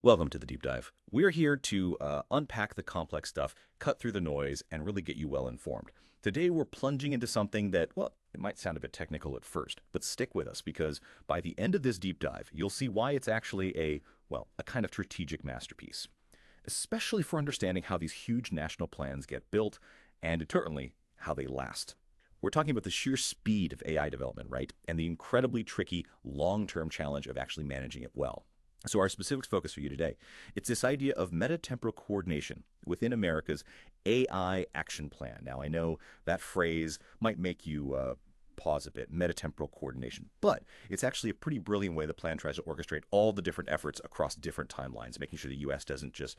Welcome to the deep dive. We're here to unpack the complex stuff, cut through the noise, and really get you well informed. Today, we're plunging into something that, well, it might sound a bit technical at first, but stick with us because by the end of this deep dive, you'll see why it's actually a kind of strategic masterpiece, especially for understanding how these huge national plans get built and, importantly, how they last. We're talking about the sheer speed of AI development, right? And the incredibly tricky long-term challenge of actually managing it well. So our specific focus for you today, it's this idea of meta-temporal coordination within America's AI action plan. Now, I know that phrase might make you pause a bit, meta-temporal coordination, but it's actually a pretty brilliant way the plan tries to orchestrate all the different efforts across different timelines, making sure the U.S. doesn't just,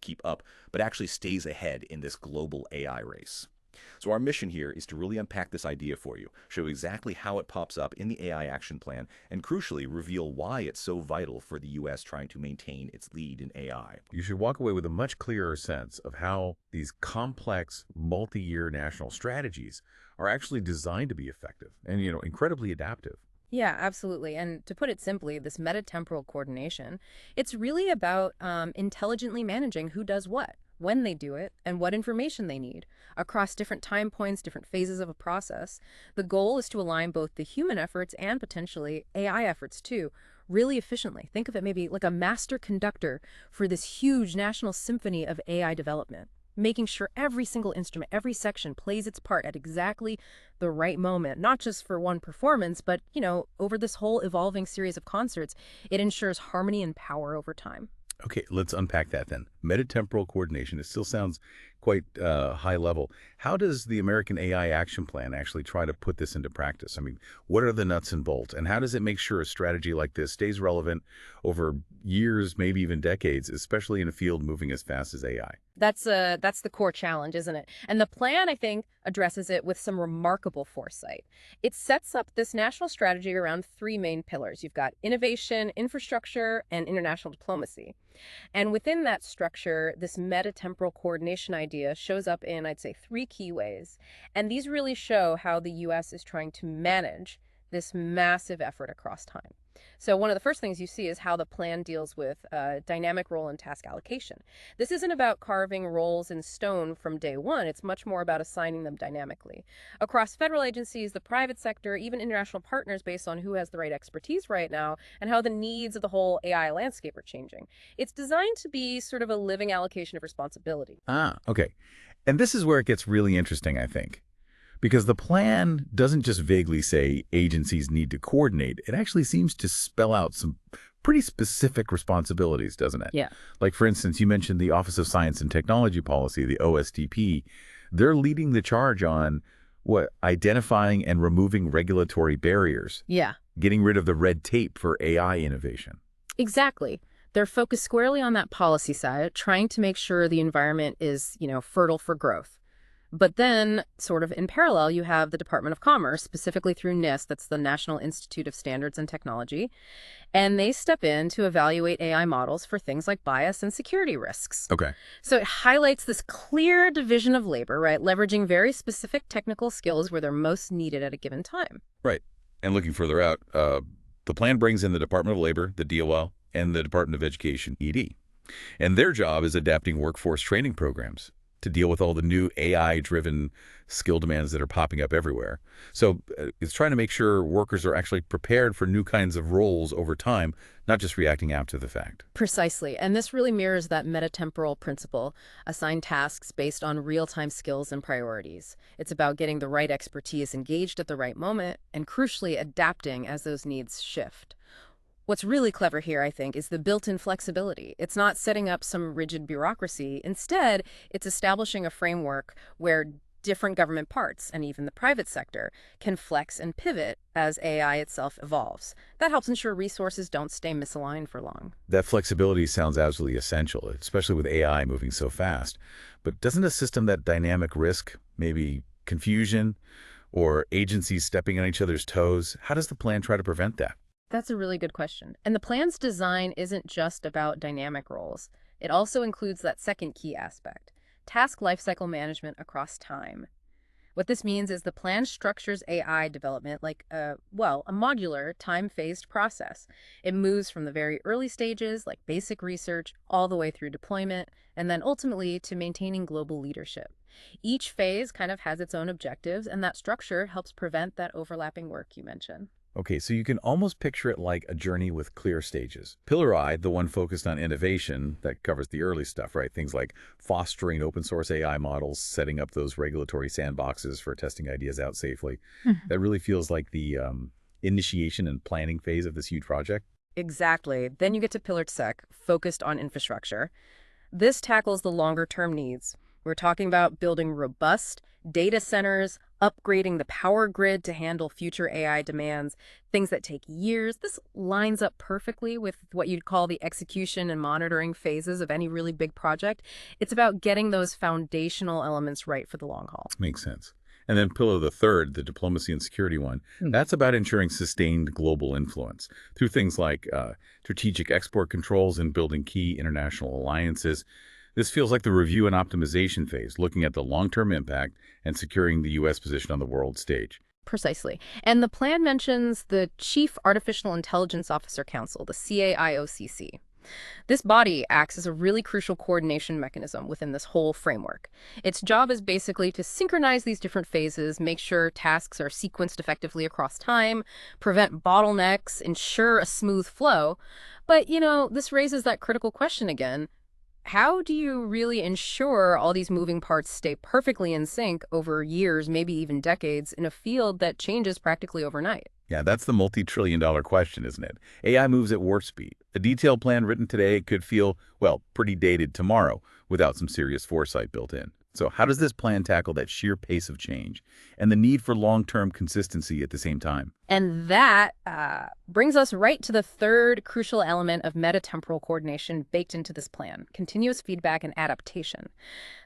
keep up, but actually stays ahead in this global AI race. So our mission here is to really unpack this idea for you, show exactly how it pops up in the AI action plan, and crucially reveal why it's so vital for the U.S. trying to maintain its lead in AI. You should walk away with a much clearer sense of how these complex, multi-year national strategies are actually designed to be effective and, incredibly adaptive. Yeah, absolutely. And to put it simply, this meta-temporal coordination, it's really about intelligently managing who does what, when they do it, and what information they need across different time points, different phases of a process. The goal is to align both the human efforts and potentially AI efforts too, really efficiently. Think of it maybe like a master conductor for this huge national symphony of AI development, making sure every single instrument, every section plays its part at exactly the right moment, not just for one performance, but, over this whole evolving series of concerts. It ensures harmony and power over time. Okay, let's unpack that then. Metatemporal coordination, it still sounds quite high level. How does the American AI Action Plan actually try to put this into practice? I mean, what are the nuts and bolts, and how does it make sure a strategy like this stays relevant over years, maybe even decades, especially in a field moving as fast as AI? That's the core challenge, isn't it? And the plan, I think, addresses it with some remarkable foresight. It sets up this national strategy around three main pillars. You've got innovation, infrastructure, and international diplomacy. And within that structure, this meta-temporal coordination idea shows up in, I'd say, three key ways. And these really show how the U.S. is trying to manage this massive effort across time. So one of the first things you see is how the plan deals with dynamic role and task allocation. This isn't about carving roles in stone from day one. It's much more about assigning them dynamically. Across federal agencies, the private sector, even international partners based on who has the right expertise right now and how the needs of the whole AI landscape are changing. It's designed to be sort of a living allocation of responsibility. Okay. And this is where it gets really interesting, I think. Because the plan doesn't just vaguely say agencies need to coordinate. It actually seems to spell out some pretty specific responsibilities, doesn't it? Yeah. Like, for instance, you mentioned the Office of Science and Technology Policy, the OSTP. They're leading the charge on identifying and removing regulatory barriers, Yeah. getting rid of the red tape for AI innovation. Exactly. They're focused squarely on that policy side, trying to make sure the environment is, fertile for growth. But then, sort of in parallel, you have the Department of Commerce, specifically through NIST, that's the National Institute of Standards and Technology, and they step in to evaluate AI models for things like bias and security risks. Okay. So it highlights this clear division of labor, right, leveraging very specific technical skills where they're most needed at a given time. Right. And looking further out, the plan brings in the Department of Labor, the DOL, and the Department of Education, ED. And their job is adapting workforce training programs to deal with all the new AI-driven skill demands that are popping up everywhere. So it's trying to make sure workers are actually prepared for new kinds of roles over time, not just reacting after the fact. Precisely. And this really mirrors that meta-temporal principle, assign tasks based on real-time skills and priorities. It's about getting the right expertise engaged at the right moment and, crucially, adapting as those needs shift. What's really clever here, I think, is the built-in flexibility. It's not setting up some rigid bureaucracy. Instead, it's establishing a framework where different government parts, and even the private sector, can flex and pivot as AI itself evolves. That helps ensure resources don't stay misaligned for long. That flexibility sounds absolutely essential, especially with AI moving so fast. But doesn't a system that dynamic risk, maybe confusion, or agencies stepping on each other's toes, how does the plan try to prevent that? That's a really good question. And the plan's design isn't just about dynamic roles. It also includes that second key aspect, task lifecycle management across time. What this means is the plan structures AI development like a modular, time-phased process. It moves from the very early stages, like basic research, all the way through deployment, and then ultimately to maintaining global leadership. Each phase kind of has its own objectives, and that structure helps prevent that overlapping work you mentioned. Okay, so you can almost picture it like a journey with clear stages. Pillar I, the one focused on innovation, that covers the early stuff, right? Things like fostering open source AI models, setting up those regulatory sandboxes for testing ideas out safely. That really feels like the initiation and planning phase of this huge project. Exactly. Then you get to Pillar Sec, focused on infrastructure. This tackles the longer-term needs. We're talking about building robust data centers, upgrading the power grid to handle future AI demands, things that take years. This lines up perfectly with what you'd call the execution and monitoring phases of any really big project. It's about getting those foundational elements right for the long haul. Makes sense. And then pillar the third, the diplomacy and security one, that's about ensuring sustained global influence through things like strategic export controls and building key international alliances. This feels like the review and optimization phase, looking at the long-term impact and securing the U.S. position on the world stage. Precisely. And the plan mentions the Chief Artificial Intelligence Officer Council, the CAIOCC. This body acts as a really crucial coordination mechanism within this whole framework. Its job is basically to synchronize these different phases, make sure tasks are sequenced effectively across time, prevent bottlenecks, ensure a smooth flow. But, this raises that critical question again. How do you really ensure all these moving parts stay perfectly in sync over years, maybe even decades, in a field that changes practically overnight? Yeah, that's the multi-trillion-dollar question, isn't it? AI moves at warp speed. A detailed plan written today could feel, well, pretty dated tomorrow without some serious foresight built in. So how does this plan tackle that sheer pace of change and the need for long-term consistency at the same time? And that brings us right to the third crucial element of meta-temporal coordination baked into this plan: continuous feedback and adaptation.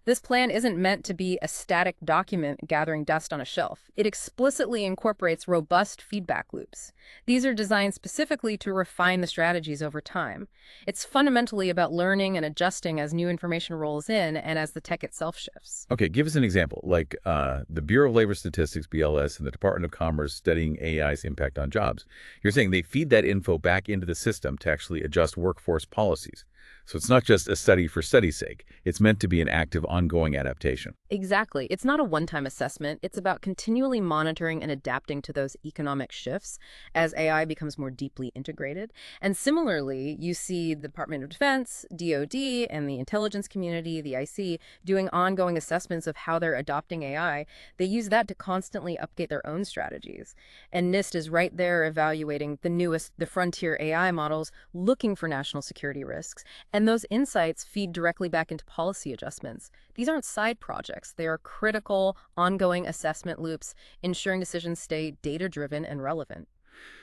This plan isn't meant to be a static document gathering dust on a shelf. It explicitly incorporates robust feedback loops. These are designed specifically to refine the strategies over time. It's fundamentally about learning and adjusting as new information rolls in and as the tech itself shifts. Okay, give us an example, like the Bureau of Labor Statistics, BLS, and the Department of Commerce studying AI's impact on jobs. You're saying they feed that info back into the system to actually adjust workforce policies. So it's not just a study for study's sake. It's meant to be an active, ongoing adaptation. Exactly. It's not a one-time assessment. It's about continually monitoring and adapting to those economic shifts as AI becomes more deeply integrated. And similarly, you see the Department of Defense, DoD, and the intelligence community, the IC, doing ongoing assessments of how they're adopting AI. They use that to constantly update their own strategies. And NIST is right there evaluating the frontier AI models, looking for national security risks. And those insights feed directly back into policy adjustments. These aren't side projects. They are critical, ongoing assessment loops, ensuring decisions stay data-driven and relevant.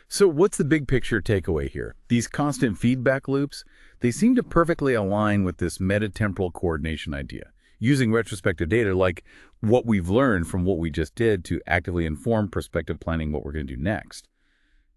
So what's the big picture takeaway here? These constant feedback loops, they seem to perfectly align with this meta-temporal coordination idea, using retrospective data like what we've learned from what we just did to actively inform prospective planning what we're going to do next.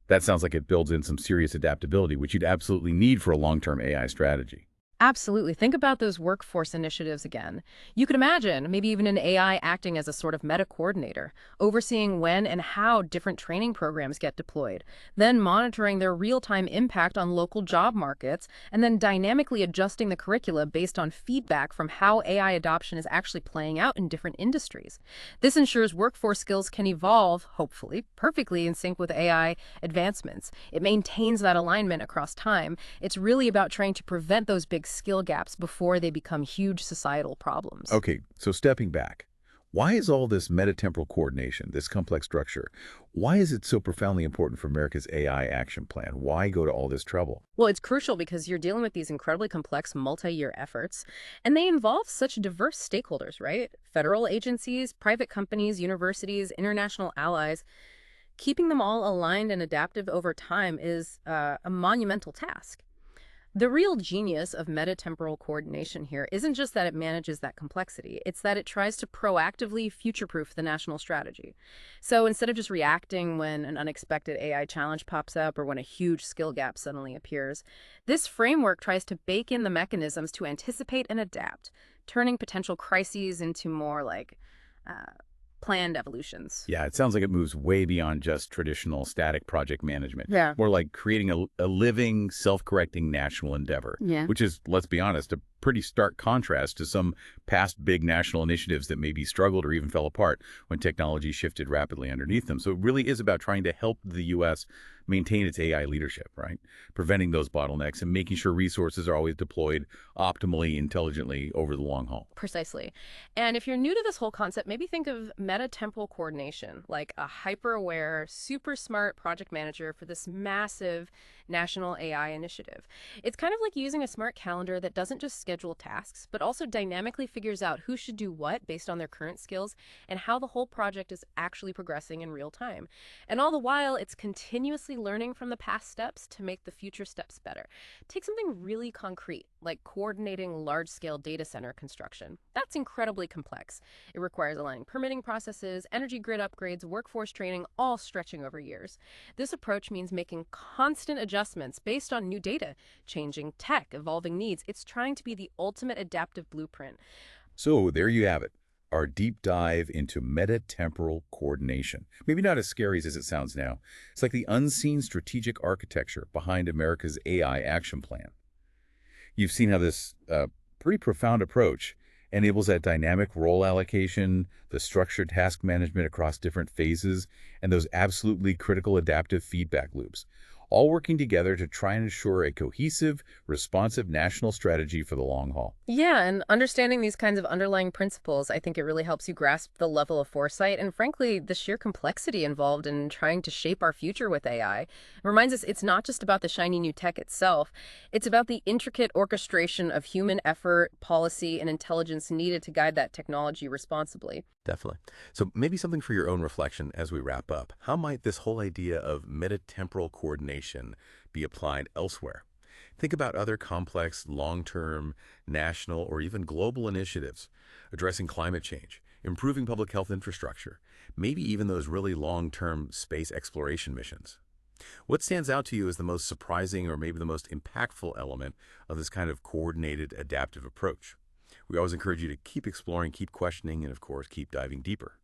That sounds like it builds in some serious adaptability, which you'd absolutely need for a long-term AI strategy. Absolutely. Think about those workforce initiatives again. You could imagine maybe even an AI acting as a sort of meta-coordinator, overseeing when and how different training programs get deployed, then monitoring their real-time impact on local job markets, and then dynamically adjusting the curricula based on feedback from how AI adoption is actually playing out in different industries. This ensures workforce skills can evolve, hopefully, perfectly in sync with AI advancements. It maintains that alignment across time. It's really about trying to prevent those big skill gaps before they become huge societal problems. Okay, so stepping back, why is all this meta-temporal coordination, this complex structure, why is it so profoundly important for America's AI action plan? Why go to all this trouble? Well, it's crucial because you're dealing with these incredibly complex multi-year efforts, and they involve such diverse stakeholders, right? Federal agencies, private companies, universities, international allies. Keeping them all aligned and adaptive over time is a monumental task. The real genius of meta-temporal coordination here isn't just that it manages that complexity, it's that it tries to proactively future-proof the national strategy. So instead of just reacting when an unexpected AI challenge pops up or when a huge skill gap suddenly appears, this framework tries to bake in the mechanisms to anticipate and adapt, turning potential crises into more like planned evolutions. Yeah, it sounds like it moves way beyond just traditional static project management. Yeah. More like creating a living, self-correcting national endeavor, Yeah. which is, let's be honest, a pretty stark contrast to some past big national initiatives that maybe struggled or even fell apart when technology shifted rapidly underneath them. So it really is about trying to help the U.S. maintain its AI leadership, right? Preventing those bottlenecks and making sure resources are always deployed optimally, intelligently over the long haul. Precisely. And if you're new to this whole concept, maybe think of meta-temporal coordination, like a hyper-aware, super smart project manager for this massive national AI initiative. It's kind of like using a smart calendar that doesn't just schedule tasks, but also dynamically figures out who should do what based on their current skills and how the whole project is actually progressing in real time. And all the while, it's continuously learning from the past steps to make the future steps better. Take something really concrete, like coordinating large-scale data center construction. That's incredibly complex. It requires aligning permitting processes, energy grid upgrades, workforce training, all stretching over years. This approach means making constant adjustments based on new data, changing tech, evolving needs. It's trying to be the ultimate adaptive blueprint. So there you have it, our deep dive into meta-temporal coordination. Maybe not as scary as it sounds now. It's like the unseen strategic architecture behind America's AI action plan. You've seen how this pretty profound approach enables that dynamic role allocation, the structured task management across different phases, and those absolutely critical adaptive feedback loops, all working together to try and ensure a cohesive, responsive national strategy for the long haul. Yeah, and understanding these kinds of underlying principles, I think it really helps you grasp the level of foresight and, frankly, the sheer complexity involved in trying to shape our future with AI. It reminds us it's not just about the shiny new tech itself, it's about the intricate orchestration of human effort, policy, and intelligence needed to guide that technology responsibly. Definitely. So maybe something for your own reflection as we wrap up. How might this whole idea of meta-temporal coordination be applied elsewhere? Think about other complex, long-term, national, or even global initiatives addressing climate change, improving public health infrastructure, maybe even those really long-term space exploration missions. What stands out to you as the most surprising or maybe the most impactful element of this kind of coordinated adaptive approach? We always encourage you to keep exploring, keep questioning, and of course, keep diving deeper.